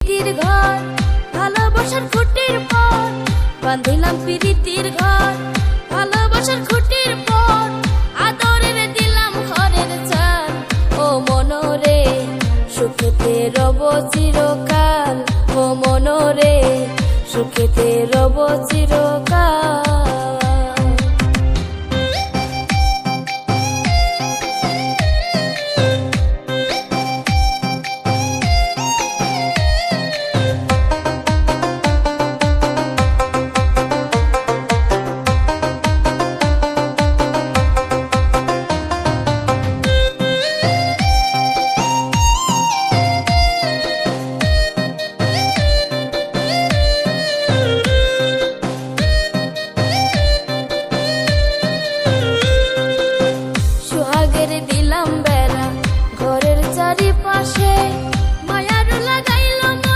প্রীতির ঘর, ভালোবাসার খুঁটির পর বাঁধিলাম প্রীতির ঘর, ভালোবাসার খুঁটির পর আদরের দিলাম ঘরের চাল। ও মনরে সুখেতে রব চিরকাল, ও মনরে সুখেতে রব চিরকাল।